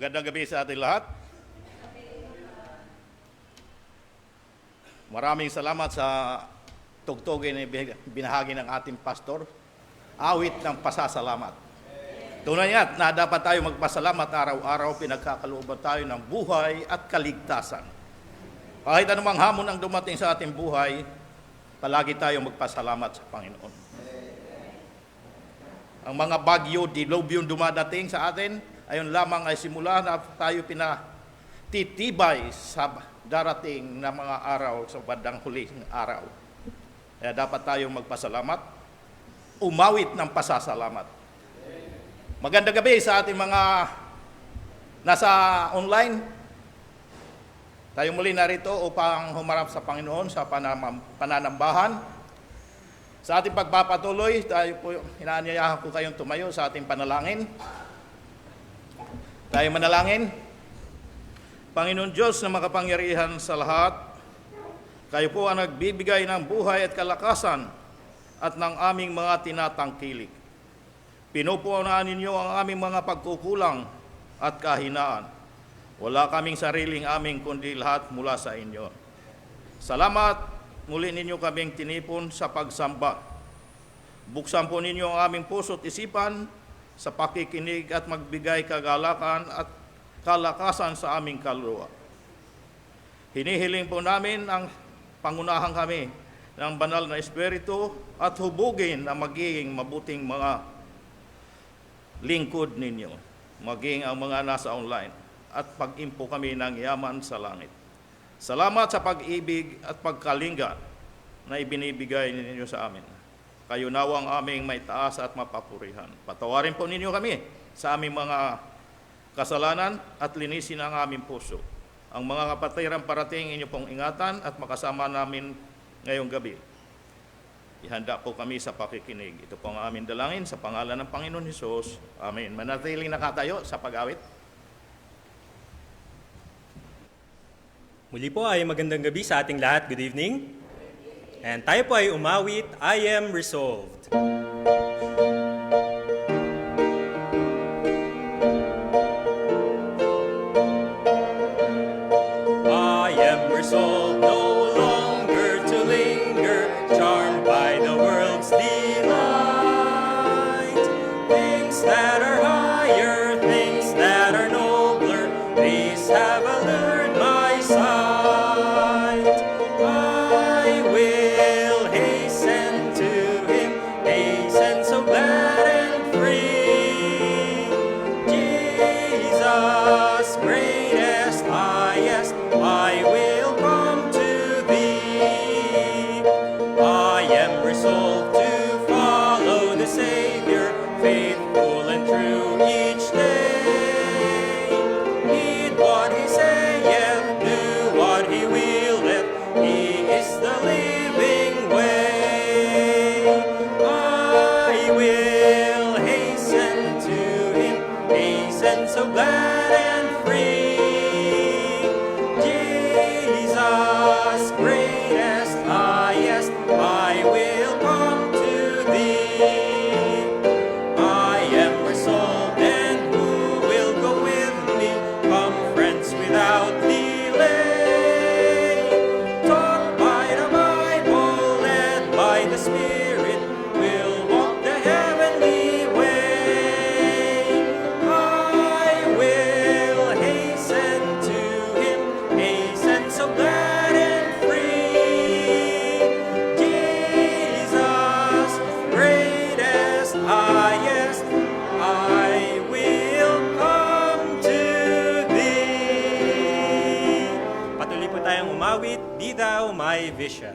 Magandang gabi sa ating lahat. Maraming salamat sa tugtugin na binahagi ng ating pastor. Awit ng pasasalamat. Tunay nga na dapat tayo magpasalamat araw-araw, pinagkakalooban tayo ng buhay at kaligtasan. Kahit anumang hamon ang dumating sa ating buhay, palagi tayong magpasalamat sa Panginoon. Ang mga bagyo, dilubyo dumadating sa atin, ayon lamang ay simula na tayo pinatitibay sa darating na mga araw sa bandang huling araw. Kaya dapat tayong magpasalamat, umawit ng pasasalamat. Magandang gabi sa ating mga nasa online. Tayo muli narito upang humarap sa Panginoon sa pananambahan. Sa ating pagpapatuloy, tayo po, inaanyayahan ko kayong tumayo sa ating panalangin. Tayo manalangin. Panginoon Diyos na makapangyarihan sa lahat, kayo po ang nagbibigay ng buhay at kalakasan at ng aming mga tinatangkilik. Pinupunan ninyo ang aming mga pagkukulang at kahinaan. Wala kaming sariling aming kundi lahat mula sa inyo. Salamat muli ninyo kaming tinipon sa pagsamba. Buksan po ninyo ang aming puso at isipan sa pakikinig at magbigay kagalakan at kalakasan sa aming kaluluwa. Hinihiling po namin ang pangunahan kami ng banal na Espiritu at hubugin na magiging mabuting mga lingkod ninyo, maging ang mga nasa online, at pag-impo kami ng yaman sa langit. Salamat sa pag-ibig at pagkalinga na ibinibigay ninyo sa amin. Kayo nawang aming may taas at mapapurihan. Patawarin po ninyo kami sa aming mga kasalanan at linisin ang aming puso. Ang mga kapatiran parating inyo pong ingatan at makasama namin ngayong gabi. Ihanda po kami sa pakikinig. Ito po ang aming dalangin sa pangalan ng Panginoon Hesus. Amen. Manatiling nakatayo sa pag-awit. Muli po ay magandang gabi sa ating lahat. Good evening. And tayo po ay umawit, I Am Resolved. I am resolved no longer to linger, charmed by the world's delight. Things that are higher, things that are nobler, these have allured my sight. I will hasten to him, hasten so glad and free. Jesus, greatest, highest, I will come to thee. I am resolved to follow the Savior, faithful and true each day. Heed what he saith, do what he willeth, he is the living way. I will hasten to him, hasten so glad and free. Jesus, greatest, highest, I will come to thee. I am resolved, and who will go with me? Come, friends, without delay. Taught by the Bible, led by the Spirit, we'll walk the heavenly way. I will hasten to him, hasten so glad and free. Jesus, greatest, highest, I will come to thee. Patuloy po tayong umawit, Be Thou My Vision.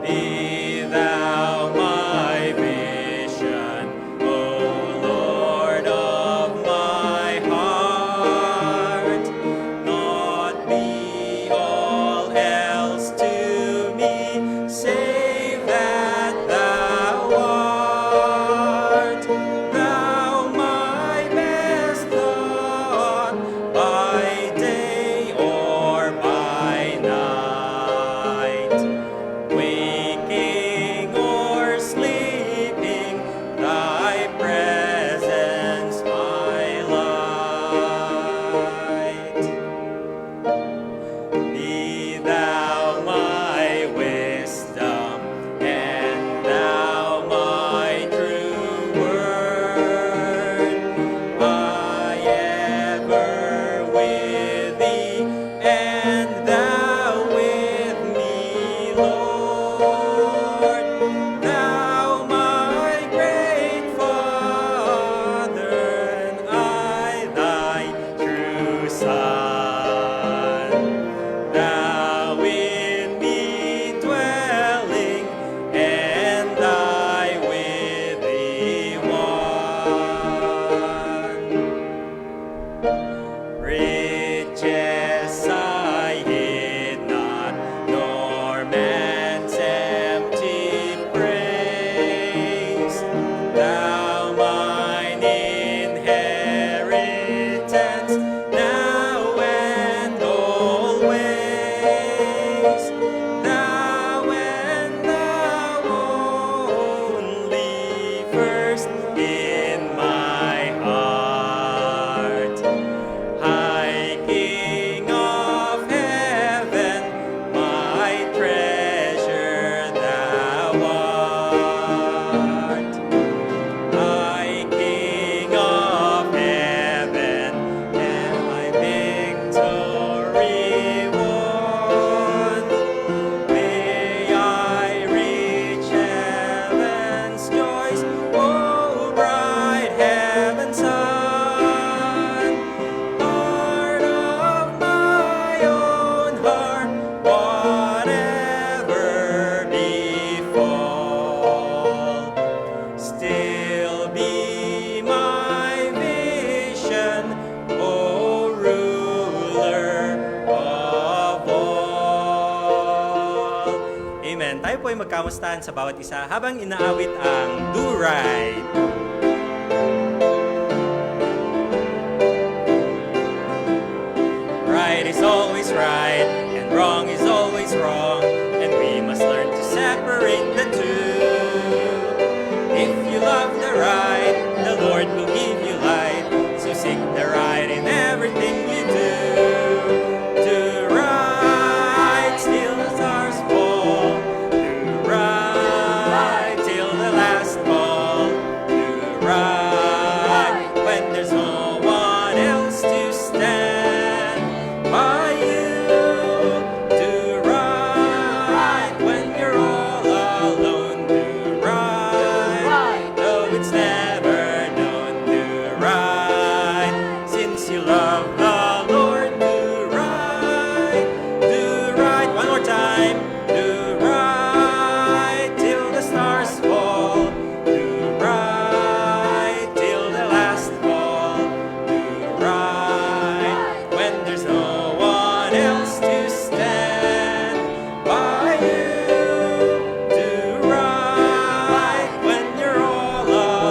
Be thou my vision, O Lord of my heart. Not be all else to me, save that thou art. Thou ay magkamustahan sa bawat isa habang inaawit ang Do Right. Right is always right, and wrong is always wrong, and we must learn to separate the two. If you love the right, the Lord will give you light, so seek the right in everything you do. Do right till the stars fall, do right till the last call, do right when there's no one else to stand by you. Do right when you're all alone. Do right, though it's never known. Do right, since you love the Lord. Do right, do right. One more time. Do right till the stars fall. Do right till the last call. Do right when there's no one else to stand by you. Do right when you're all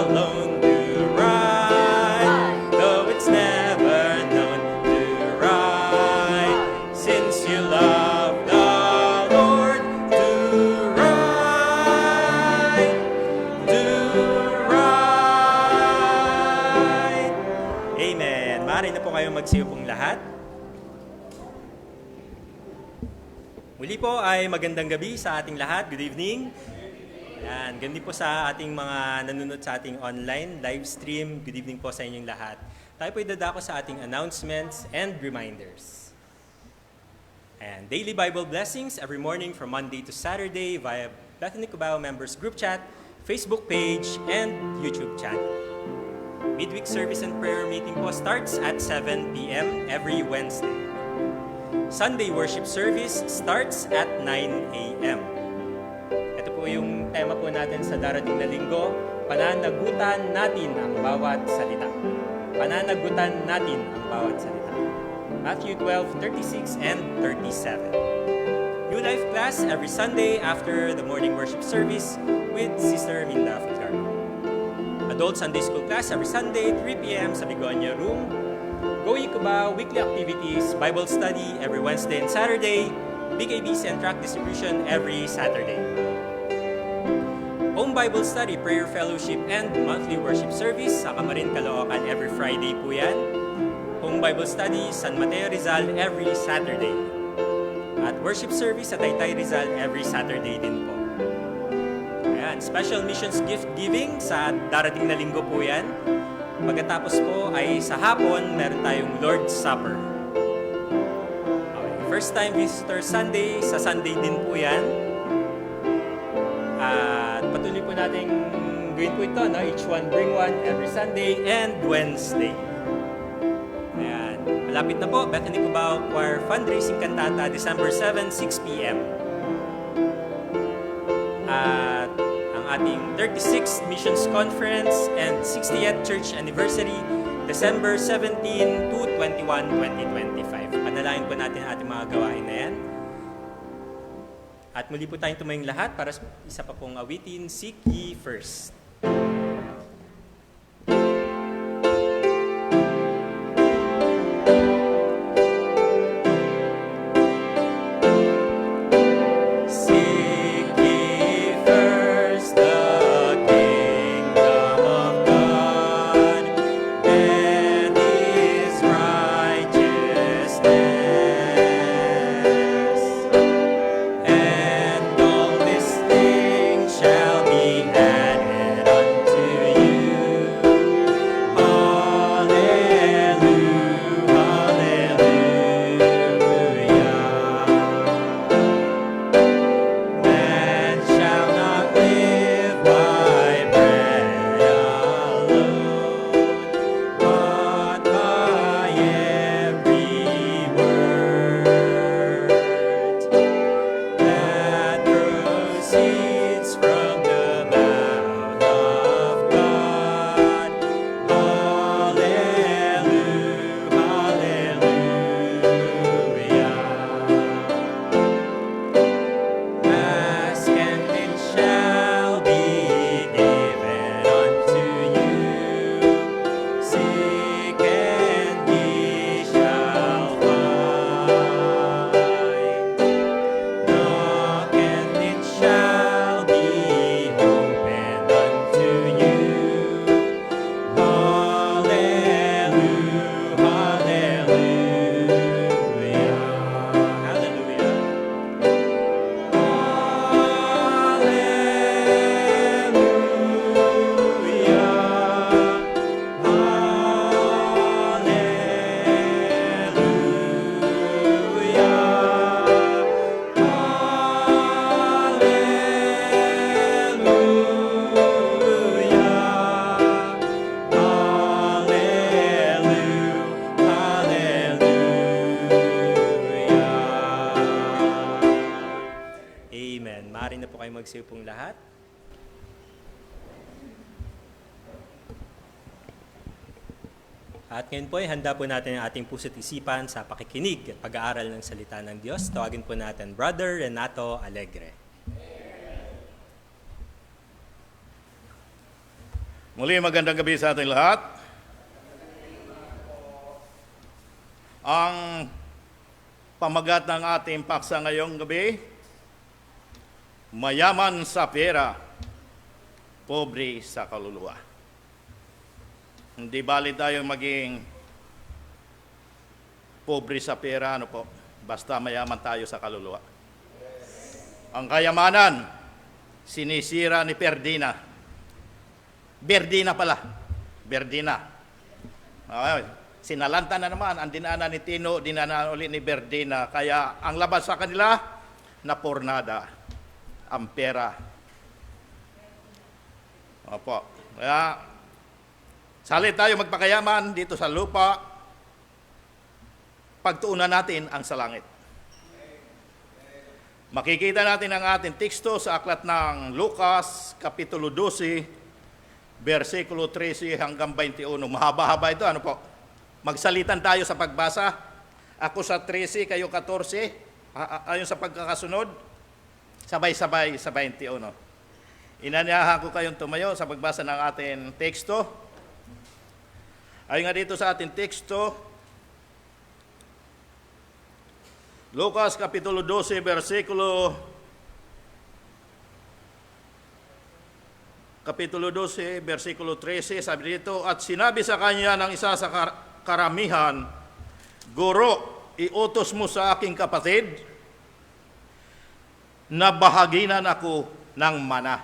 alone. Do right, though it's never known. Do right, since you love the Lord. Do right, do right. Amen. Maaari na po kayong magsiyupong lahat. Muli po ay magandang gabi sa ating lahat. Good evening. Yan, gandi po sa ating mga nanonood sa ating online live stream. Good evening po sa inyong lahat. Tayo po idadako sa ating announcements and reminders. And daily Bible blessings every morning from Monday to Saturday via Bethany Cubao members group chat, Facebook page, and YouTube channel. Midweek service and prayer meeting po starts at 7 p.m. every Wednesday. Sunday worship service starts at 9 a.m. Ito po yung tema po natin sa darating na linggo, pananagutan natin ang bawat salita. Pananagutan natin ang bawat salita. Matthew 12:36 and 37. New Life class every Sunday after the morning worship service with Sister Minda Fulgar. Adult Sunday School class every Sunday, 3 p.m. sa Bigonia Room. Go Cubao weekly activities, Bible study every Wednesday and Saturday, BKB Centrac distribution every Saturday. Home Bible study, prayer fellowship, and monthly worship service sa Camarin, Caloocan every Friday po yan. Home Bible study, San Mateo Rizal every Saturday. At worship service sa Taytay Rizal every Saturday din po. Ayan, special missions gift giving sa darating na linggo po yan. Pagkatapos po ay sa hapon, meron tayong Lord's Supper. Okay. First time visitor Sunday, sa Sunday din po yan. At patuloy po natin gawin po ito, no? Each one bring one every Sunday and Wednesday. Ayan. Malapit na po, Bethany Cubao Choir Fundraising Cantata, December 7, 6 p.m. At ating 36th Missions Conference and 60th Church Anniversary, December 17 to 21, 2025. Panalangin po natin ang ating mga gawain na yan. At muli po tayong tumayong lahat para isa pa pong awitin, Seek Ye First. Unto sa iyo pong lahat. At ngayon po ay handa po natin ang ating puso't isipan sa pakikinig at pag-aaral ng salita ng Diyos. Tawagin po natin Brother Renato Alegre. Muli, magandang gabi sa ating lahat. Ang pamagat ng ating paksa ngayong gabi, mayaman sa pera, pobre sa kaluluwa. Hindi bali tayo maging pobre sa pera, basta mayaman tayo sa kaluluwa. Ang kayamanan, sinisira ni Berdina. Sinalanta na naman, ang dinaanan ni Tino, dinaanan ulit ni Berdina. Kaya ang labas sa kanila, napurnada, ang pera. Opo. Kaya, salit tayo magpakayaman dito sa lupa, pagtuunan natin ang sa langit. Makikita natin ang ating teksto sa aklat ng Lucas, Kapitulo 12, versikulo 13 hanggang 21. Mahaba-haba ito, Magsalitan tayo sa pagbasa. Ako sa 13, kayo 14. Ayon sa pagkakasunod, sabay-sabay sa 21. Inanyahan ko kayong tumayo sa pagbasa ng ating teksto. Ayon nga dito sa ating teksto, Lucas Kapitulo 12, versikulo 13, sabi dito, at sinabi sa kanya ng isa sa karamihan, Guro, iutos mo sa aking kapatid na bahaginan ako ng mana.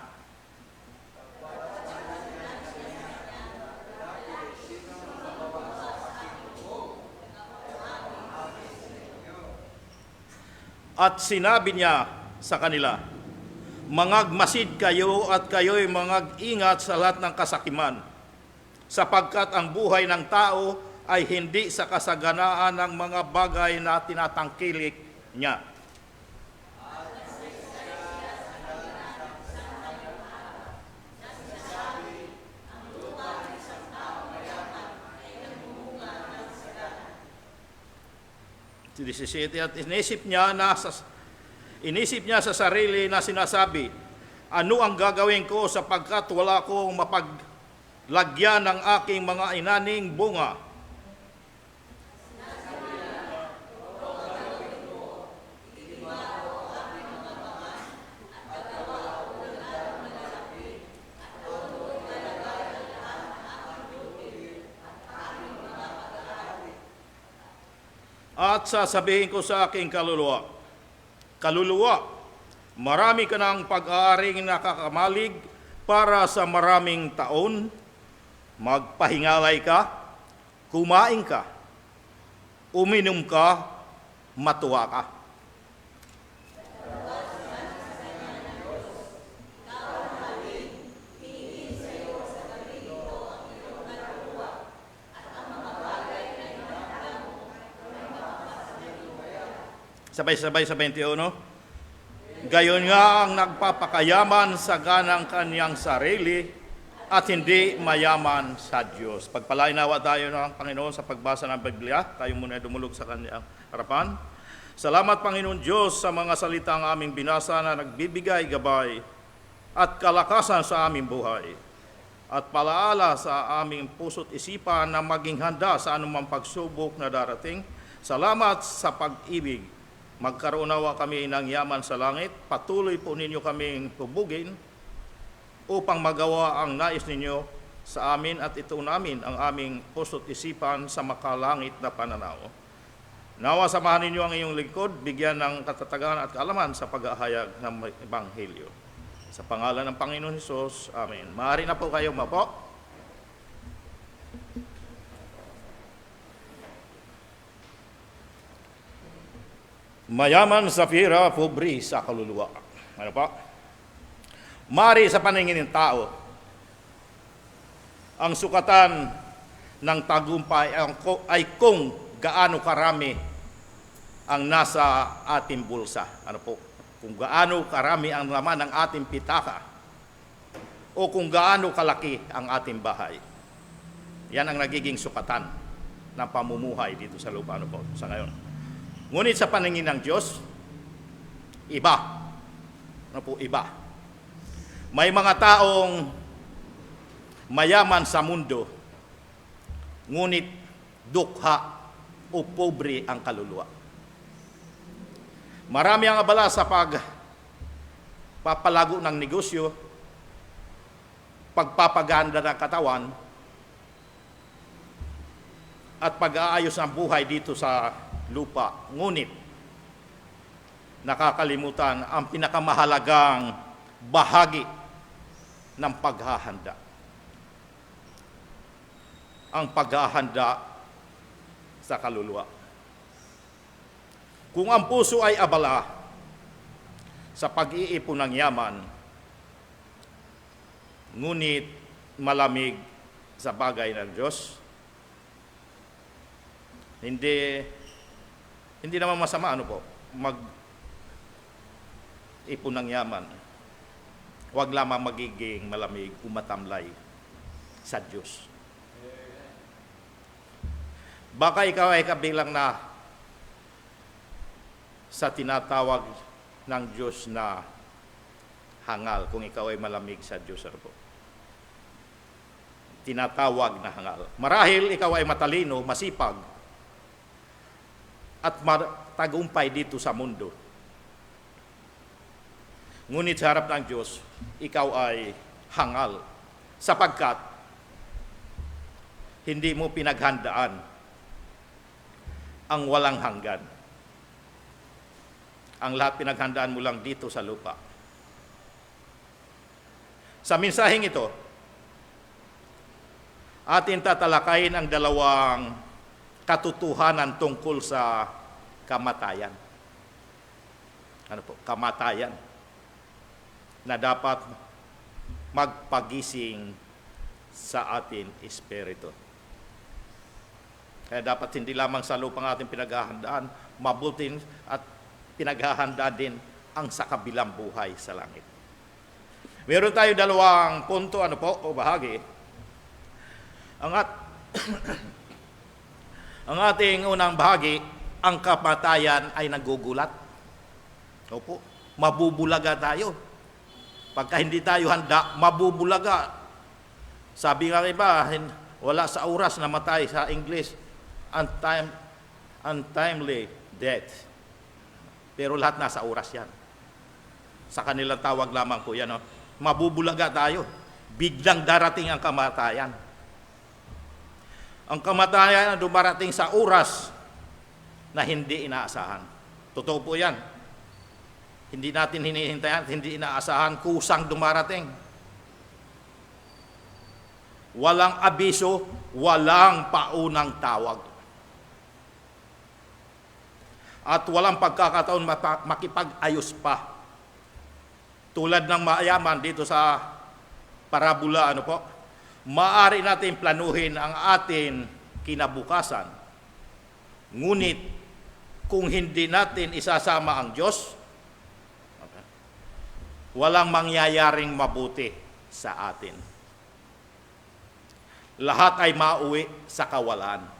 At sinabi niya sa kanila, mangagmasid kayo at kayo'y mangag-ingat sa lahat ng kasakiman, sapagkat ang buhay ng tao ay hindi sa kasaganaan ng mga bagay na tinatangkilik niya. At inisip niya sa sarili na sinasabi, ano ang gagawin ko sapagkat wala akong mapaglagyan ng aking mga inaning bunga? At sasabihin ko sa aking kaluluwa, marami ka ng pag-aaring nakakamalig para sa maraming taon, magpahingalay ka, kumain ka, uminom ka, matuwa ka. Sabay-sabay sa 21. Gayon nga ang nagpapakayaman sa ganang kanyang sarili at hindi mayaman sa Diyos. Pagpalain nawa tayo ng Panginoon sa pagbasa ng Biblia. Tayo muna dumulog sa kanyang harapan. Salamat, Panginoon Diyos, sa mga salitang aming binasa na nagbibigay gabay at kalakasan sa aming buhay. At palaala sa aming puso't isipan na maging handa sa anumang pagsubok na darating. Salamat sa pag-ibig. Magkaroon nawa kami ng yaman sa langit, patuloy po ninyo kaming hubugin upang magawa ang nais ninyo sa amin at ito namin ang aming puso't isipan sa makalangit na pananaw. Nawa samahan ninyo ang iyong lingkod, bigyan ng katatagan at kaalaman sa pag-ahayag ng Ebanghelyo. Sa pangalan ng Panginoon Hesus, Amen. Maaari na po kayo mapo. Mayaman sa pera, pobre sa kaluluwa. Ano pa? Mari sa paningin ng tao, ang sukatan ng tagumpay ay kung gaano karami ang nasa ating bulsa. Ano po? kung gaano karami ang laman ng ating pitaka o kung gaano kalaki ang ating bahay. Yan ang nagiging sukatan ng pamumuhay dito sa lupa po sa ngayon. Ngunit sa paningin ng Diyos, iba. Iba. May mga taong mayaman sa mundo, ngunit dukha o pobre ang kaluluwa. Marami ang abala sa pagpapalago ng negosyo, pagpapaganda ng katawan, at pag-aayos ng buhay dito sa lupa. Ngunit, nakakalimutan ang pinakamahalagang bahagi ng paghahanda. Ang paghahanda sa kaluluwa. Kung ang puso ay abala sa pag-iipon ng yaman, ngunit malamig sa bagay ng Diyos, hindi naman masama mag-ipon ng yaman. Huwag lamang magiging malamig, umatamlay sa Diyos. Baka ikaw ay kabilang na sa tinatawag ng Diyos na hangal, kung ikaw ay malamig sa Diyos. Tinatawag na hangal. Marahil ikaw ay matalino, masipag, at tagumpay dito sa mundo. Ngunit sa harap ng Diyos, ikaw ay hangal, sapagkat hindi mo pinaghandaan ang walang hanggan. Ang lahat pinaghandaan mo lang dito sa lupa. Sa mensaheng ito, atin tatalakayin ang dalawang katotohanan tungkol sa kamatayan. Kamatayan. Na dapat magpagising sa ating espiritu. Kaya dapat hindi lamang sa lupang ating pinaghahandaan, mabuting at pinaghahanda din ang sa kabilang buhay sa langit. Meron tayo dalawang punto, o bahagi. Ang ating unang bahagi, ang kamatayan ay nagugulat. Opo, mabubulaga tayo. Pagka hindi tayo handa, mabubulaga. Sabi nga iba, wala sa oras namatay sa English, untimely death. Pero lahat nasa oras yan. Sa kanilang tawag lamang po yan. Mabubulaga tayo. Biglang darating ang kamatayan. Ang kamatayan na dumarating sa oras na hindi inaasahan. Totoo po yan. Hindi natin hinihintayan, hindi inaasahan, kusang dumarating. Walang abiso, walang paunang tawag. At walang pagkakataon makipag-ayos pa. Tulad ng mayaman dito sa parabola, maaari natin planuhin ang atin kinabukasan. Ngunit, kung hindi natin isasama ang Diyos, walang mangyayaring mabuti sa atin. Lahat ay mauwi sa kawalan.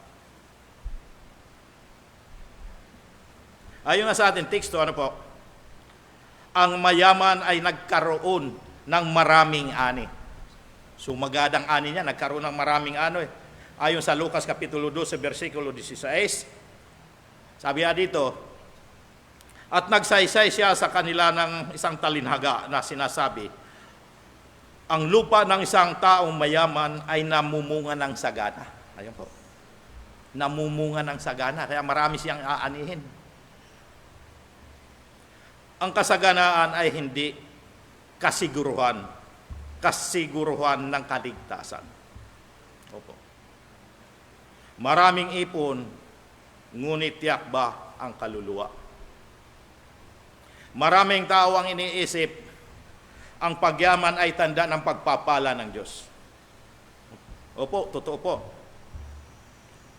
Ayon nga sa ating teksto, ang mayaman ay nagkaroon ng maraming ani. So magadang ani niya, nagkaroon ng maraming ano. Ayon sa Lucas Kapitulo 2, versikulo 16, sabi dito, at nagsaysay siya sa kanila ng isang talinhaga na sinasabi, ang lupa ng isang taong mayaman ay namumunga ng sagana. Ayun po. Namumunga ng sagana, kaya marami siyang aanihin. Ang kasaganaan ay hindi kasiguruhan ng kaligtasan. Opo. Maraming ipon, ngunit tiyak ba ang kaluluwa? Maraming tao ang iniisip, ang pagyaman ay tanda ng pagpapala ng Diyos. Opo, totoo po.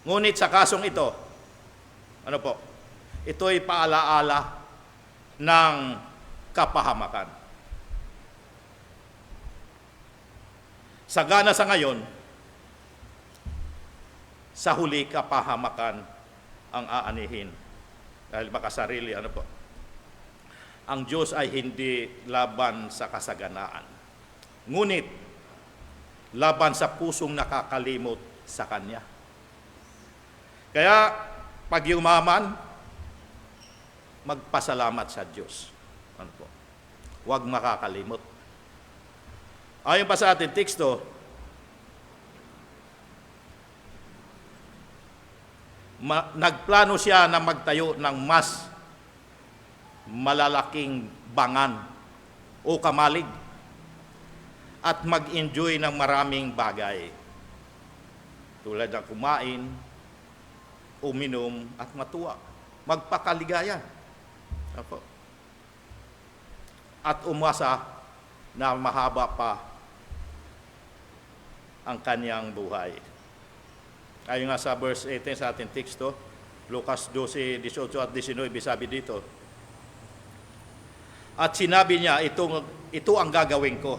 Ngunit sa kasong ito, ito'y paalaala ng kapahamakan. Sagana sa ngayon, sa huli kapahamakan ang aanihin. Dahil makasarili, ano po? Ang Diyos ay hindi laban sa kasaganaan. Ngunit, laban sa pusong nakakalimot sa Kanya. Kaya, pag yumaman, magpasalamat sa Diyos. Ano po? Huwag makakalimot. Ayon pa sa ating teksto, nagplano siya na magtayo ng mas malalaking bangan o kamalig at mag-enjoy ng maraming bagay tulad ng kumain, uminom at matuwa, magpakaligaya. Apo. At umasa na mahaba pa ang kanyang buhay. Ayon nga sa verse 18 sa ating teksto, Lucas 12, 18 at 19, sabi dito, at sinabi niya, ito ang gagawin ko.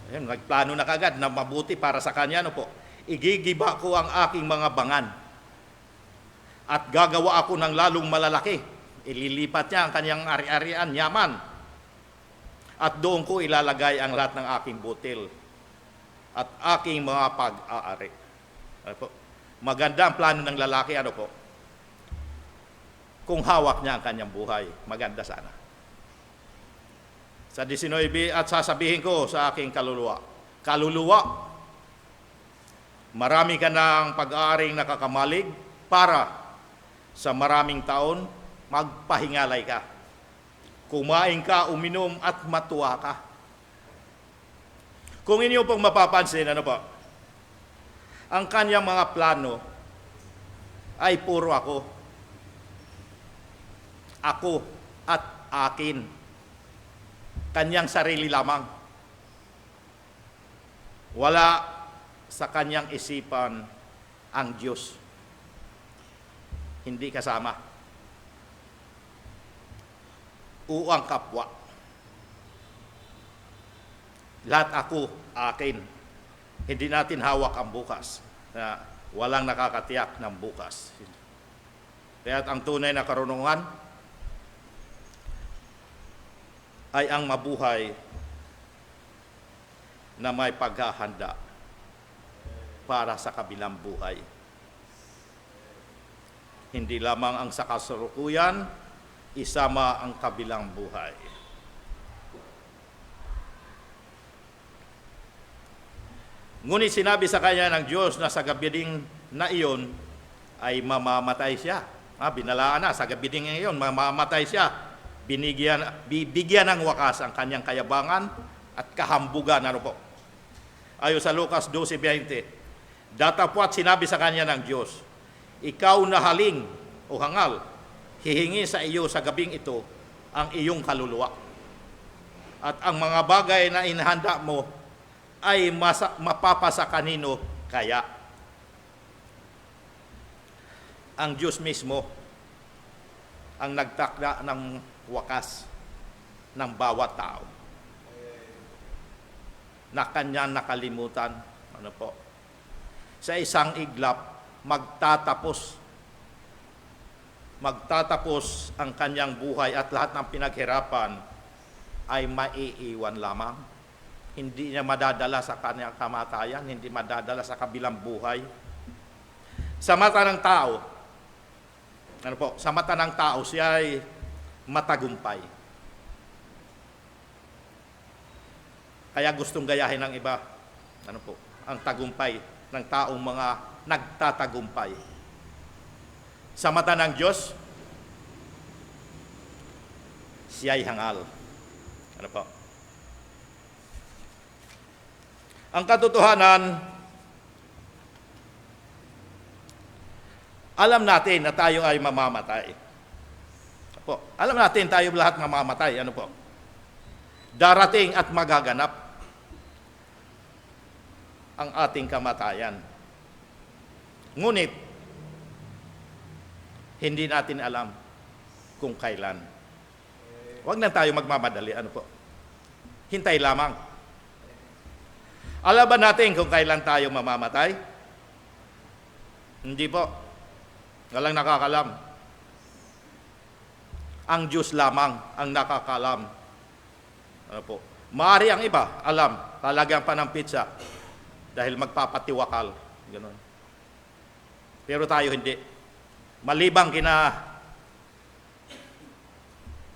Ayun, nagplano na kagad na mabuti para sa kanya. No po? Igigiba ko ang aking mga bangan at gagawa ako ng lalong malalaki. Ililipat niya ang kanyang ari-arian, yaman. At doon ko ilalagay ang lahat ng aking butil at aking mga pag-aari. Ano po? Maganda ang plano ng lalaki, ano po? Kung hawak niya ang kanyang buhay, maganda sana. Sa 19, at sasabihin ko sa aking kaluluwa, marami ka ng pag-aaring nakakamalig para sa maraming taon, magpahingalay ka. Kumain ka, uminom at matuwa ka. Kung inyo pong mapapansin, ano po? Ang kanyang mga plano ay puro ako. Ako at akin. Kanyang sarili lamang. Wala sa kanyang isipan ang Diyos. Hindi kasama. Uang kapwa. Lahat ako, akin. Hindi natin hawak ang bukas. Na walang nakakatiyak ng bukas. Kaya ang tunay na karunungan ay ang mabuhay na may paghahanda para sa kabilang buhay. Hindi lamang ang sa kasalukuyan, isama ang kabilang buhay. Ngunit sinabi sa kanya ng Diyos na sa gabi ding na iyon ay mamamatay siya. Binalaan na, sa gabi ding iyon, mamamatay siya. Bibigyan ng wakas ang kanyang kayabangan at kahambugan. Ano po? Ayon sa Lucas 12:20, datapwat sinabi sa kanya ng Diyos, ikaw na haling o hangal, hihingi sa iyo sa gabing ito ang iyong kaluluwa. At ang mga bagay na inihanda mo ay mapapasa kanino kaya. Ang Diyos mismo ang nagtakda ng wakas ng bawat tao na kanyang nakalimutan. Ano po? Sa isang iglap, magtatapos ang kanyang buhay at lahat ng pinaghirapan ay maiiwan lamang. Hindi niya madadala sa kanyang kamatayan, hindi madadala sa kabilang buhay. Sa mata ng tao, ano po? Sa mata ng tao, siya ay matagumpay. Kaya gustong gayahin ng iba, ano po? Ang tagumpay ng taong mga nagtatagumpay. Sa mata ng Diyos, siya'y hangal. Ano po? Ang katotohanan, alam natin na tayo ay mamamatay. Po, alam natin tayo lahat mamamatay. Ano po? Darating at magaganap ang ating kamatayan. Ngunit, hindi natin alam kung kailan. Huwag na tayo magmamadali. Ano po? Hintay lamang. Alam ba natin kung kailan tayo mamamatay? Hindi po. Walang nakakalam. Ang Diyos lamang ang nakakalam. Ano po? Maaari ang iba, alam, lalagyan pa ng pizza dahil magpapatiwakal. Ganun. Pero tayo hindi. Malibang kina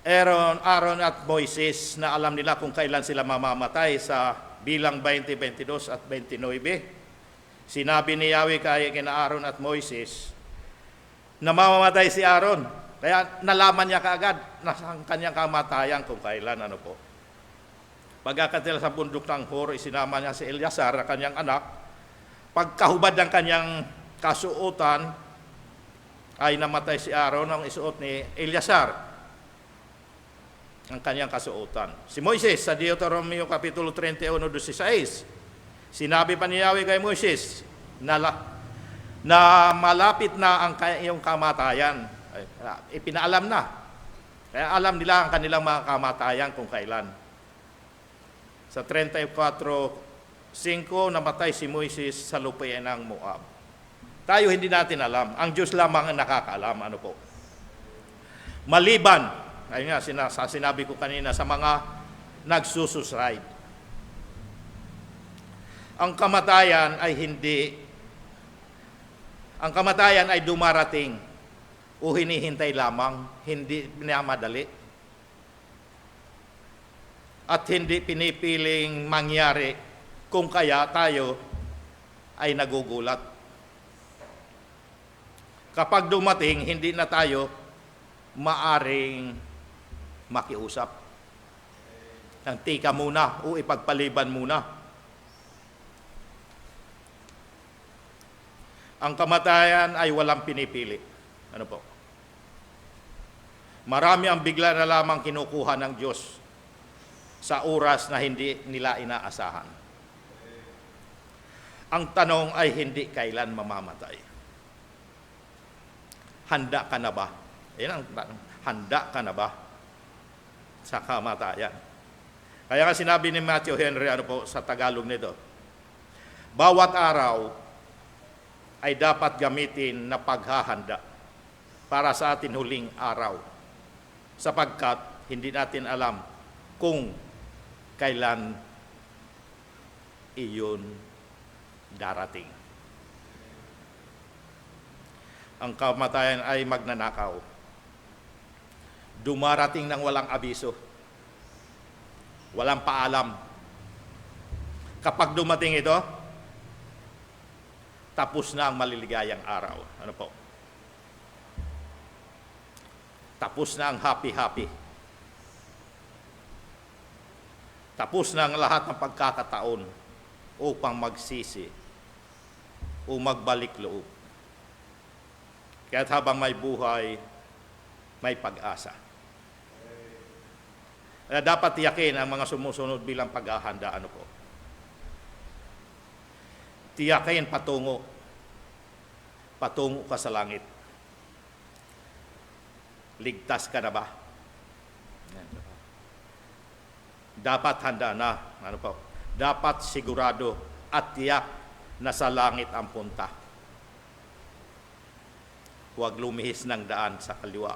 Aaron at Moises na alam nila kung kailan sila mamamatay sa Bilang 20, 22 at 29. Sinabi ni Yahweh kay kina Aaron at Moises na mamamatay si Aaron. Kaya nalaman niya kaagad na ang kanyang kamatayan kung kailan. Ano po? Pagkakat nila sa bundok ng Hor, isinama niya si Eleazar, kanyang anak. Pagkahubad ng kanyang kasuotan, ay namatay si Aaron ang isuot ni Eleazar ang kanyang kasuotan. Si Moises sa Deuteronomio Kapitulo 31:16, sinabi pa ni Yahweh kay Moises na malapit na ang iyong kamatayan. Ipinaalam na. Kaya alam nila ang kanilang mga kamatayan kung kailan. Sa 34:5, namatay si Moises sa lupain ng Moab. Tayo hindi natin alam. Ang Diyos lamang ang nakakaalam. Ano po? Maliban, ayun nga, sinabi ko kanina, sa mga nagsusuicide. Ang kamatayan ay dumarating o hinihintay lamang, hindi pinamadali. At hindi pinipiling mangyari kung kaya tayo ay nagugulat. Kapag dumating, hindi na tayo maaring makiusap. Tika muna o ipagpaliban muna. Ang kamatayan ay walang pinipili. Ano po? Marami ang bigla na lamang kinukuha ng Diyos sa oras na hindi nila inaasahan. Ang tanong ay hindi kailan mamamatay. Handa ka na ba? Yan ang tanong. Handa ka na ba sa kamatayan? Kaya nga sinabi ni Matthew Henry, ano po, sa Tagalog nito, bawat araw ay dapat gamitin na paghahanda para sa atin huling araw, sapagkat hindi natin alam kung kailan iyon darating. Ang kamatayan ay magnanakaw. Dumarating ng walang abiso. Walang paalam. Kapag dumating ito, tapos na ang maliligayang araw. Ano po? Tapos na ang happy-happy. Tapos na ang lahat ng pagkakataon upang magsisi o magbalik loob. Kaya't habang may buhay, may pag-asa. Kaya dapat tiyakin ang mga sumusunod bilang paghahanda. Ano po? Tiyakin patungo ka sa langit. Ligtas ka na ba? Dapat handa na. Ano po? Dapat sigurado at tiyak na sa langit ang punta. Huwag lumihis ng daan sa kaliwa.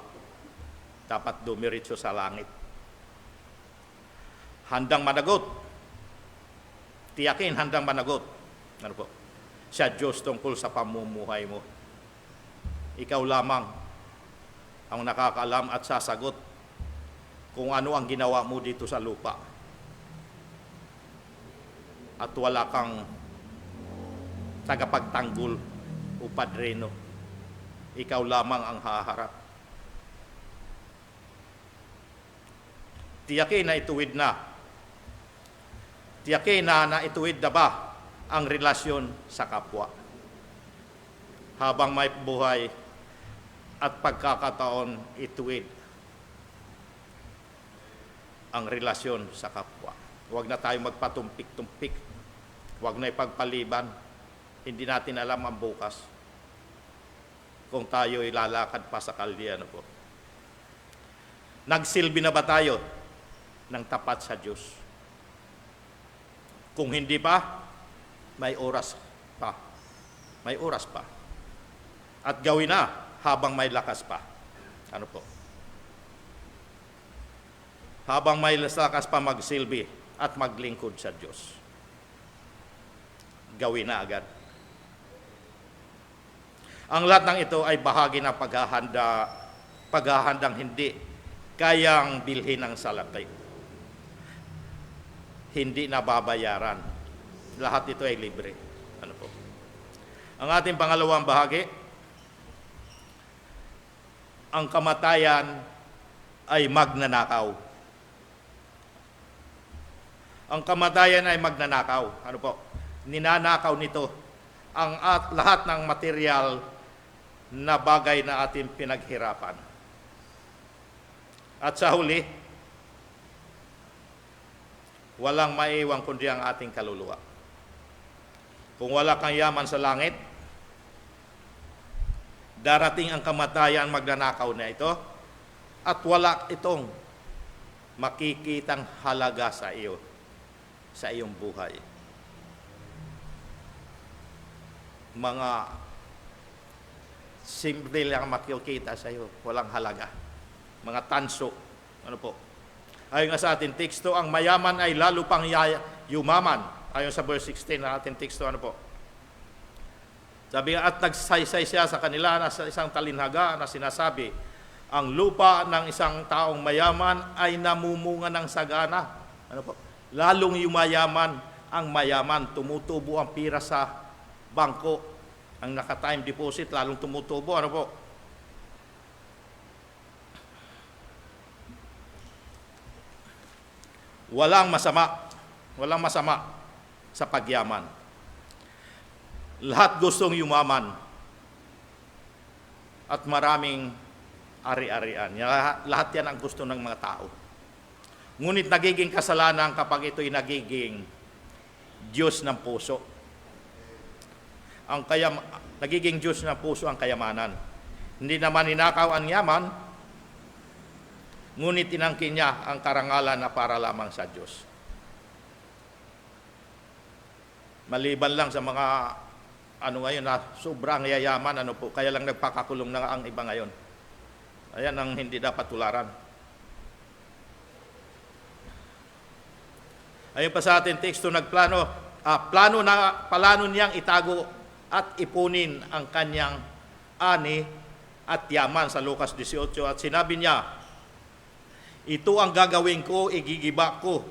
Dapat dumiretso sa langit. Handang managot. Tiyakin handang managot. Ano po? Sa Diyos tungkol sa pamumuhay mo. Ikaw lamang ang nakakaalam at sasagot kung ano ang ginawa mo dito sa lupa. At wala kang tagapagtanggol o padrino. Ikaw lamang ang haharap. Tiyakin na ituwid na. Tiyakin na ituwid na ba ang relasyon sa kapwa. Habang may buhay at pagkakataon, ituwid ang relasyon sa kapwa. Huwag na tayo magpatumpik-tumpik. Huwag na ipagpaliban. Hindi natin alam ang bukas kung tayo ilalakad pa sa kalye. Ano po? Nagsilbi na ba tayo ng tapat sa Diyos? Kung hindi pa, may oras pa. May oras pa. At gawin na habang may lakas pa. Ano po? Habang may lakas pa magsilbi at maglingkod sa Diyos. Gawin na agad. Ang lahat ng ito ay bahagi ng paghahandang hindi kayang bilhin ng salapi. Hindi nababayaran. Lahat ito ay libre. Ano po? Ang ating pangalawang bahagi, ang kamatayan ay magnanakaw. Ang kamatayan ay magnanakaw. Ano po? Ninanakaw nito ang lahat ng material na bagay na ating pinaghirapan. At sa huli, walang maiiwan kundi ang ating kaluluwa. Kung wala kang yaman sa langit, darating ang kamatayan, magnanakaw na ito, at wala itong makikitang halaga sa iyo, sa iyong buhay. Mga simple lang makikita sa iyo, walang halaga. Mga tanso, ano po? Ayon nga sa ating teksto, ang mayaman ay lalo pang yumaman. Ayon sa verse 16 na ating teksto, ano po? Sabi nga, at nagsaysay siya sa kanila na sa isang talinhaga na sinasabi, ang lupa ng isang taong mayaman ay namumunga ng sagana. Ano po? Lalong yumayaman ang mayaman, tumutubo ang pira sa bangko. Ang naka-time deposit, lalong tumutubo. Ano po? Walang masama sa pagyaman. Lahat gustong yumaman at maraming ari-arian. Lahat yan ang gusto ng mga tao. Ngunit nagiging kasalanan kapag ito'y nagiging Diyos ng puso. Nagiging Diyos ng puso ang kayamanan. Hindi naman ninakaw ang yaman, ngunit inangkin niya ang karangalan na para lamang sa Diyos. Maliban lang sa mga ngayon na sobrang yayaman, kaya lang nagpakakulong na ang iba ngayon. Ayan ang hindi dapat tularan. Ayon pa sa ating teksto, plano niyang itago at ipunin ang kanyang ani at yaman sa Lucas 18. At sinabi niya, ito ang gagawin ko, igigiba ko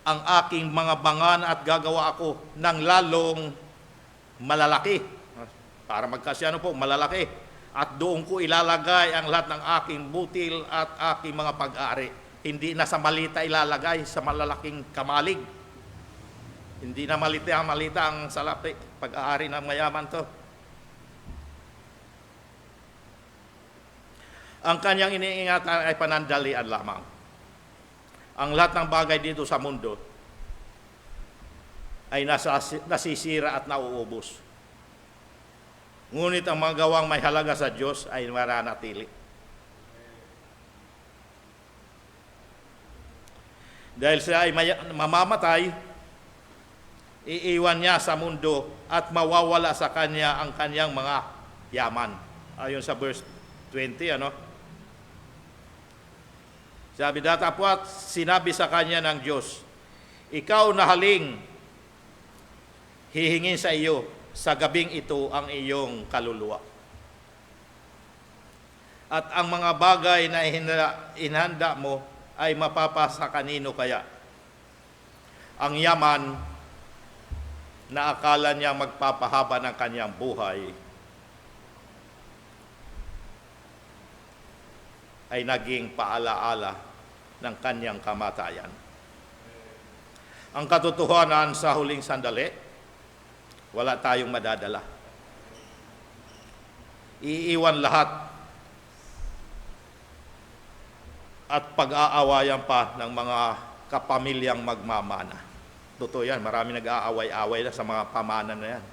ang aking mga bangan at gagawa ako ng lalong malalaki. Para magkasya malalaki. At doon ko ilalagay ang lahat ng aking butil at aking mga pag-aari. Hindi na sa malita ilalagay, sa malalaking kamalig. Hindi na malita ang salapi, pag-aari ng mayaman to. Ang kanyang iniingatan ay panandalian lamang. Ang lahat ng bagay dito sa mundo ay nasisira at nauubos. Ngunit ang mga gawang may halaga sa Diyos ay maranatili. Dahil siya ay mamamatay, iiwan niya sa mundo at mawawala sa kanya ang kanyang mga yaman. Ayon sa verse 20, Sabi datapwat, sinabi sa kanya ng Diyos, ikaw na haling, hihingin sa iyo sa gabing ito ang iyong kaluluwa. At ang mga bagay na inhanda mo ay mapapasa kanino kaya? Ang yaman na akala niya magpapahaba ng kanyang buhay ay naging paalaala ng kanyang kamatayan. Ang katotohanan sa huling sandali, wala tayong madadala. Iiwan lahat at pag-aawayan pa ng mga kapamilyang magmamana. Totoo yan, marami nag-aaway-away na sa mga pamanan na yan.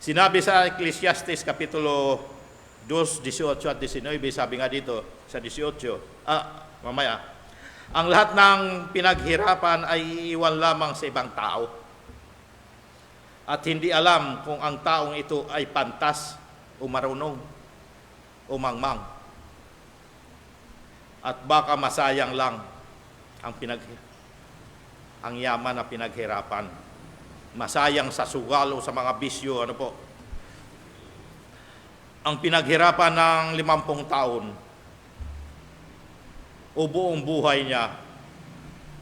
Sinabi sa Ecclesiastes Kapitulo 2:18 at 19, sabi nga dito sa 18, mamaya, ang lahat ng pinaghirapan ay iiwan lamang sa ibang tao. At hindi alam kung ang taong ito ay pantas o marunong o mangmang. At baka masayang lang ang yaman na pinaghirapan. Masayang sa sugal o sa mga bisyo, ano po. Ang pinaghirapan ng 50 taon o buong buhay niya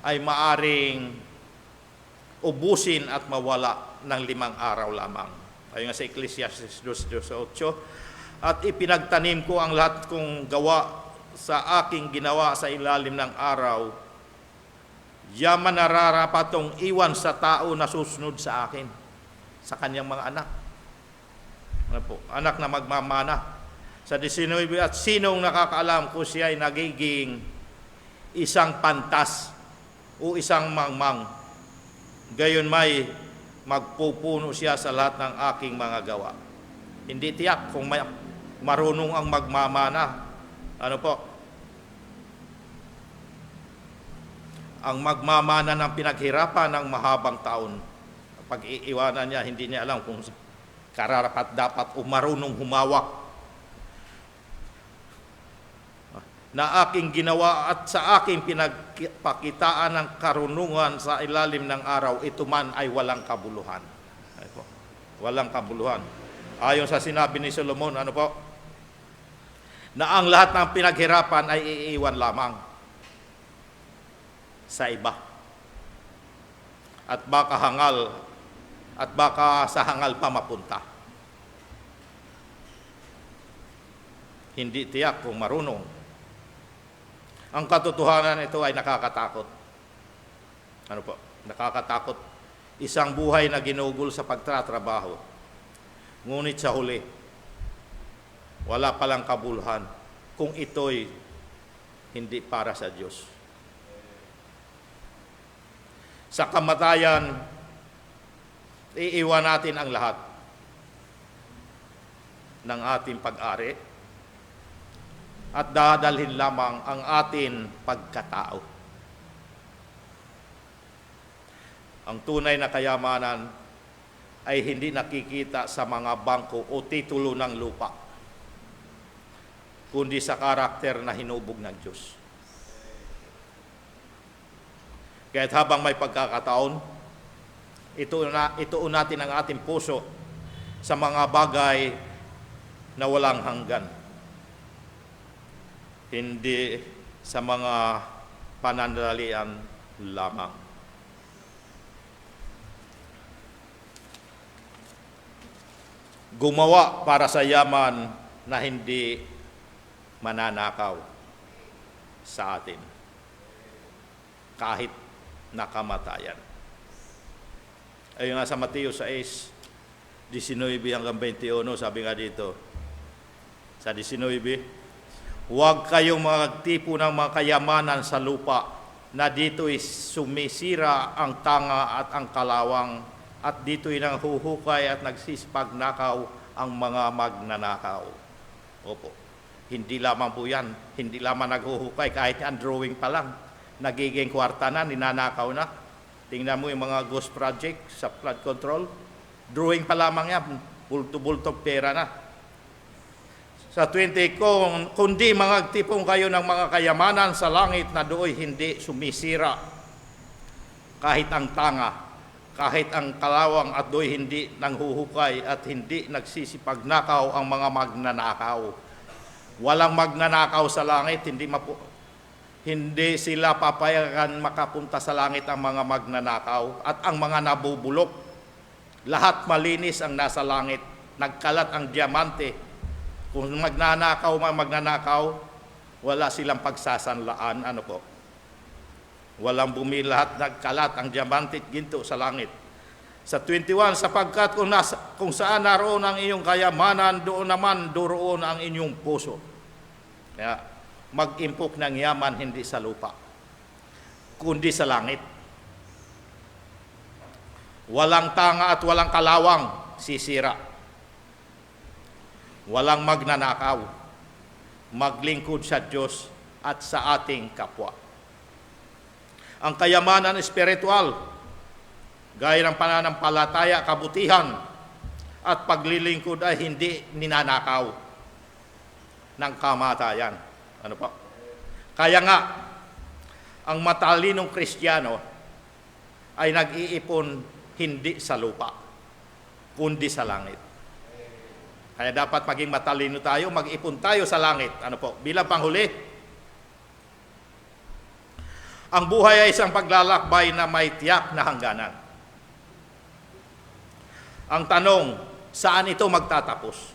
ay maaring ubusin at mawala ng 5 araw lamang. Ayon nga sa Ecclesiastes 2:8, at ipinagtanim ko ang lahat kong gawa sa aking ginawa sa ilalim ng araw, yaman nararapatong iwan sa tao na susunod sa akin, sa kanyang mga anak. Ano po? Anak na magmamana. Sa 19, at sinong nakakaalam kung siya ay nagiging isang pantas o isang mangmang, gayon may magpupuno siya sa lahat ng aking mga gawa. Hindi tiyak kung marunong ang magmamana. Ano po? Ang magmamana ng pinaghirapan ng mahabang taon, pag iiwanan niya, hindi niya alam kung kararapat dapat o marunong humawak na aking ginawa at sa aking pinagpakitaan ng karunungan sa ilalim ng araw, ito man ay walang kabuluhan. Ano po? Walang kabuluhan. Ayon sa sinabi ni Solomon, ano po? Na ang lahat ng pinaghirapan ay iiwan lamang sa iba. At baka sa hangal pa mapunta. Hindi tiyak kung marunong. Ang katotohanan ito ay nakakatakot. Ano po? Nakakatakot. Isang buhay na ginugol sa pagtatrabaho. Ngunit sa huli, wala palang kabuluhan kung ito'y hindi para sa Diyos. Sa kamatayan, iiwan natin ang lahat ng ating pag-ari at dadalhin lamang ang ating pagkatao. Ang tunay na kayamanan ay hindi nakikita sa mga bangko o titulo ng lupa, kundi sa karakter na hinubog ng Diyos. Kaya't habang may pagkakataon, ituon natin ang ating puso sa mga bagay na walang hanggan. Hindi sa mga panandalian lamang. Gumawa para sa yaman na hindi mananakaw sa atin, kahit nakamatayan. Ayun nga sa Mateo 6:19 hanggang 21, sabi nga dito, sa 19, huwag kayong magtipo ng mga kayamanan sa lupa na dito'y sumisira ang tanga at ang kalawang, at dito'y nanghuhukay at nagsisipagnakaw ang mga magnanakaw. Opo, hindi lamang po yan, hindi lamang naghuhukay, kahit ang drawing pa lang, nagiging kwarta na, ninanakaw na. Tingnan mo yung mga ghost project sa flood control, drawing pa lamang yan, bulto-bultong pera na. Sa 20, kundi magtipon kayo ng mga kayamanan sa langit na do'y hindi sumisira, kahit ang tanga, kahit ang kalawang, at do'y hindi nanghuhukay at hindi nagsisipagnakaw ang mga magnanakaw. Walang magnanakaw sa langit, hindi sila papayagan makapunta sa langit ang mga magnanakaw at ang mga nabubulok. Lahat malinis ang nasa langit, nagkalat ang diamante. Kung magnanakaw, wala silang pagsasanlaan. Ano po? Walang bumi, lahat nagkalat ang diamante at ginto sa langit. Sa 21, sapagkat kung saan naroon ang iyong kayamanan, doon ang inyong puso. Kaya, mag-impok ng yaman hindi sa lupa, kundi sa langit. Walang tanga at walang kalawang sisira. walang magnanakaw, maglingkod sa Diyos at sa ating kapwa. Ang kayamanan espiritual, gaya ng pananampalataya, kabutihan, at paglilingkod ay hindi ninanakaw ng kamatayan. Ano po? Kaya nga, ang matalinong Kristiyano ay nag-iipon hindi sa lupa, kundi sa langit. Kaya dapat maging matalino tayo, mag-ipon tayo sa langit. Ano po? Bilang panghuli, ang buhay ay isang paglalakbay na may tiyak na hangganan. Ang tanong, saan ito magtatapos?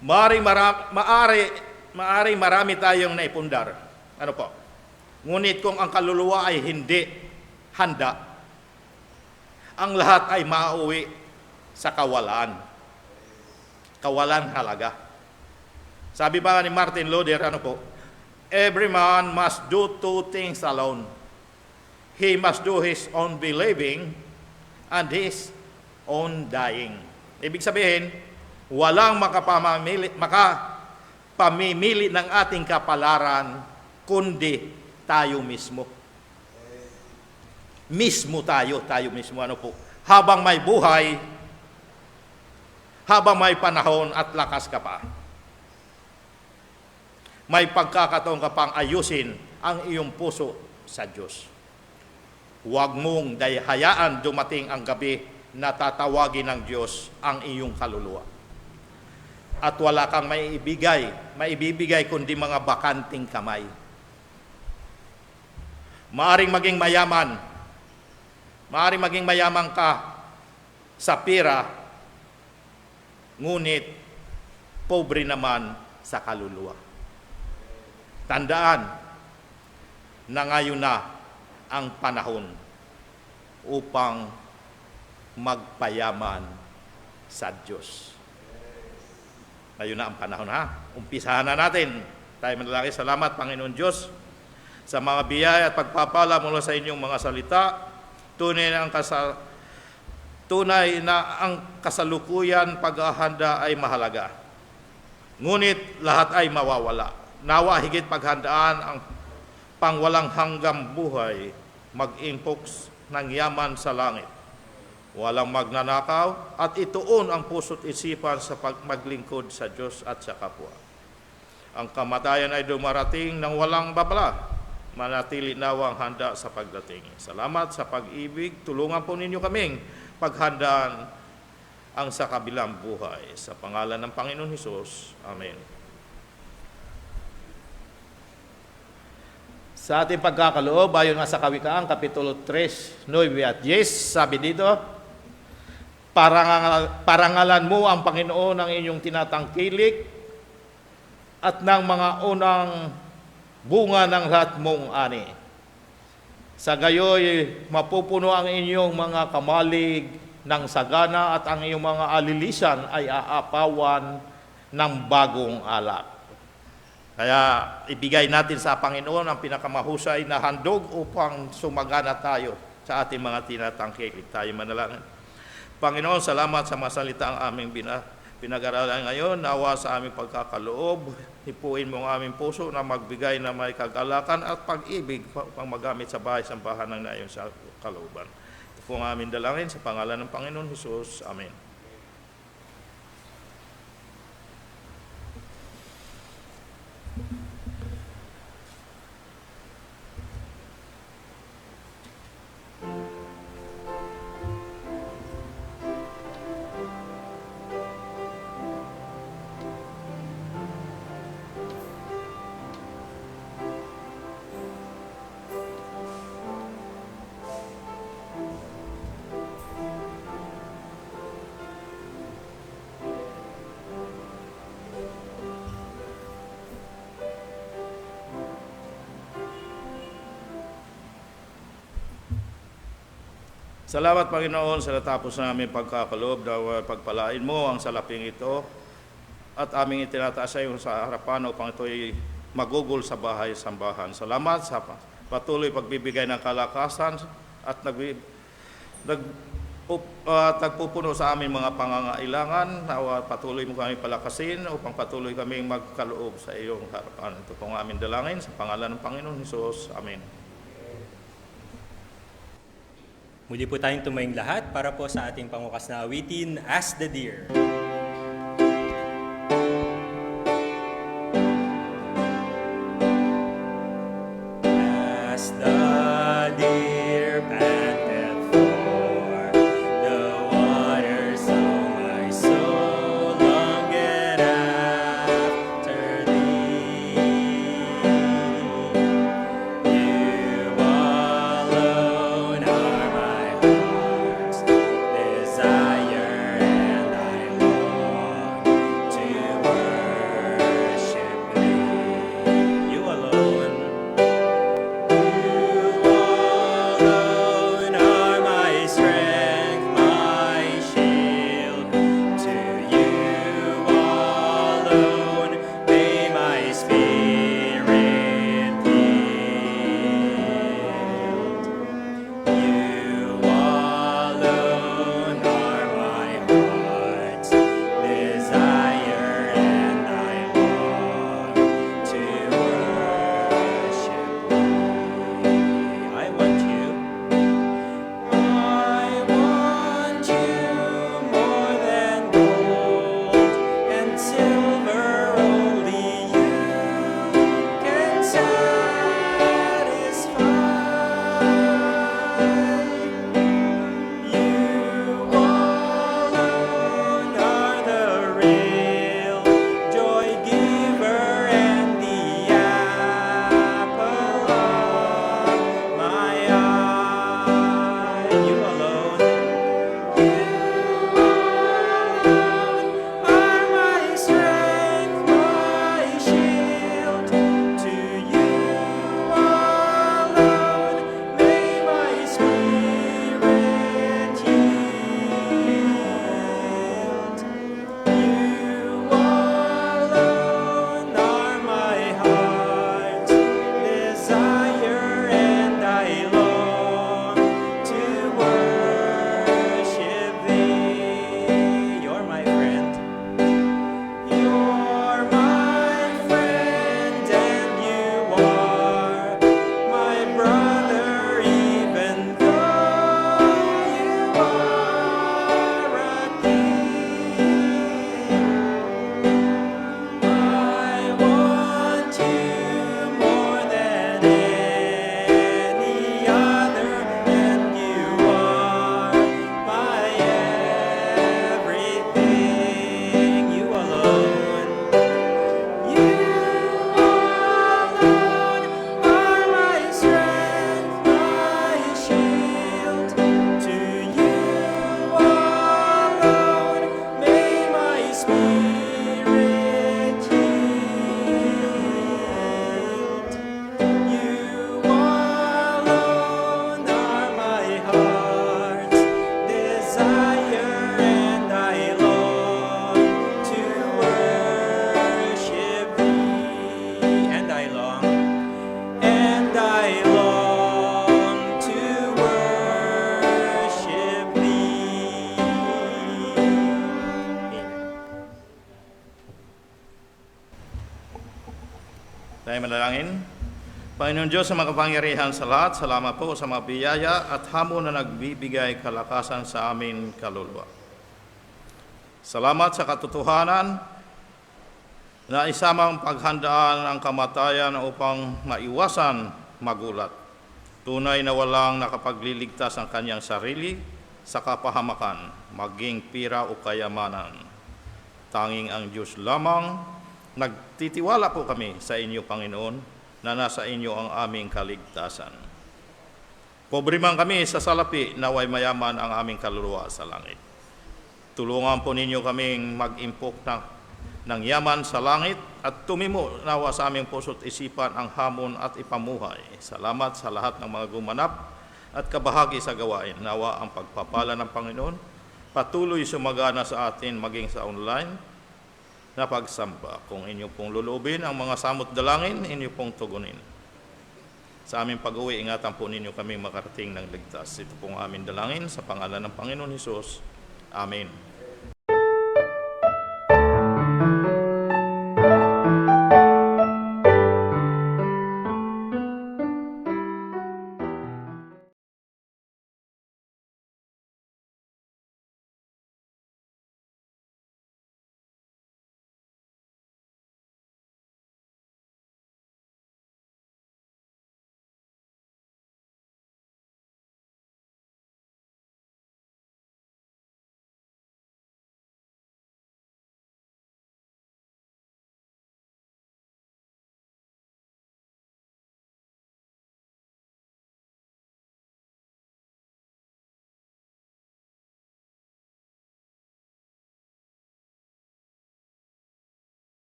Maari marami tayong naipundar. Ano po? Ngunit kung ang kaluluwa ay hindi handa, ang lahat ay mauwi sa kawalan. Kawalan halaga. Sabi ba ni Martin Luther, ano po? Every man must do two things alone. He must do his own believing and his own dying. Ibig sabihin, walang makapamimili ng ating kapalaran, kundi tayo mismo. Tayo mismo. Ano po? Habang may buhay, habang may panahon at lakas ka pa, may pagkakataon ka pang ayusin ang iyong puso sa Diyos. Huwag mong hayaan dumating ang gabi na tatawagin ng Diyos ang iyong kaluluwa. At wala kang maibibigay kundi mga bakanting kamay. Maaring maging mayaman ka sa pira, ngunit pobre naman sa kaluluwa. Tandaan na ngayon na ang panahon upang magpayaman sa Diyos. Ngayon na ang panahon, ha? Umpisahan na natin. Tayo manalangin. Salamat, Panginoon Diyos, sa mga biyaya at pagpapala mula sa inyong mga salita. Tunay na ang kasalukuyan paghahanda ay mahalaga. Ngunit lahat ay mawawala. Nawa higit paghandaan ang pangwalang hanggang buhay, mag-impok ng yaman sa langit. Walang magnanakaw at ituon ang puso't isipan sa pagmaglingkod sa Diyos at sa kapwa. Ang kamatayan ay dumarating ng walang babala. Manatili nawang handa sa pagdating. Salamat sa pag-ibig. Tulungan po ninyo kaming paghandaan ang sa kabilang buhay. Sa pangalan ng Panginoon Hesus. Amen. Sa ating pagkakaloob, ayon nga sa Kawikaan, Kapitulo 3, 9 at 10, sabi dito, parangalan mo ang Panginoon ang inyong tinatangkilik at ng mga unang bunga ng lahat mong ani. Sa gayoy, mapupuno ang inyong mga kamalig ng sagana at ang iyong mga alilisan ay aapawan ng bagong alak. Kaya ibigay natin sa Panginoon ang pinakamahusay na handog upang sumagana tayo sa ating mga tinatangkilik. Tayo manalangin. Panginoon, salamat sa masalita ang aming pinag-aralan ngayon. Nawa sa aming pagkakaloob, hipuin mo ang aming puso na magbigay na may kagalakan at pag-ibig upang magamit sa bahay-sambahan ng nayon sa kalooban. Ito po ang aming dalangin sa pangalan ng Panginoon Hesus. Amen. Salamat, Panginoon, sa natapos na aming pagkakaloob na pagpalain mo ang salaping ito at aming itinataas sa iyo sa harapan upang ito'y magugol sa bahay-sambahan. Salamat sa patuloy pagbibigay ng kalakasan at tagpupuno sa aming mga pangangailangan. Nawa patuloy mo kami palakasin upang patuloy kaming magkaloob sa iyong harapan. Ito po ang aming dalangin sa pangalan ng Panginoon Hesus. Amen. Muli po tayong tumayong lahat para po sa ating pangukas na awitin, As the Deer. As the deer panteth for the waters, so my soul longeth after thee. You alone are my heart's desire, and I long to worship thee. You alone. You alone are my strength, my shield. To you alone may my spirit yield. You alone are my heart's desire, and I long to worship thee. I want you. I want you more than gold and silver. Only you can satisfy. You alone are the real joy giver and the apple of my eye. You alone. You alone are my strength, my shield. To you alone may my spirit yield. You alone are my heart's desire, and I long to worship thee. You're my friend. You're my friend, and you are my brother, even though you are a king. I want you more than any other, and you are my everything. You alone. You alone are my strength, my shield. To you alone may my spirit yield. You alone are my heart's desire, and I long to worship thee. And I long to worship thee. Amen. Tayo manalangin. Panginoon Diyos sa makapangyarihan sa lahat, salamat po sa mga biyaya at hamon na nagbibigay kalakasan sa amin kaluluwa. Salamat sa katotohanan na isamang paghandaan ang kamatayan upang maiwasan magulat. Tunay na walang nakapagliligtas ang kanyang sarili sa kapahamakan, maging pira o kayamanan. Tanging ang Diyos lamang. Nagtitiwala po kami sa inyo, Panginoon, na nasa inyo ang aming kaligtasan. Pobre man kami sa salapi, naway mayaman ang aming kaluluwa sa langit. Tulungan po ninyo kaming mag-impok ng yaman sa langit at tumimo nawa sa aming puso't isipan ang hamon at ipamuhay. Salamat sa lahat ng mga gumanap at kabahagi sa gawain. Nawa ang pagpapala ng Panginoon patuloy sumagana sa atin maging sa online na pagsamba. Kung inyo pong lulubin ang mga samot dalangin, inyo pong tugunin. Sa aming pag-uwi, ingatan po ninyo kami makarating ng ligtas. Ito pong aming dalangin sa pangalan ng Panginoon Hesus. Amen.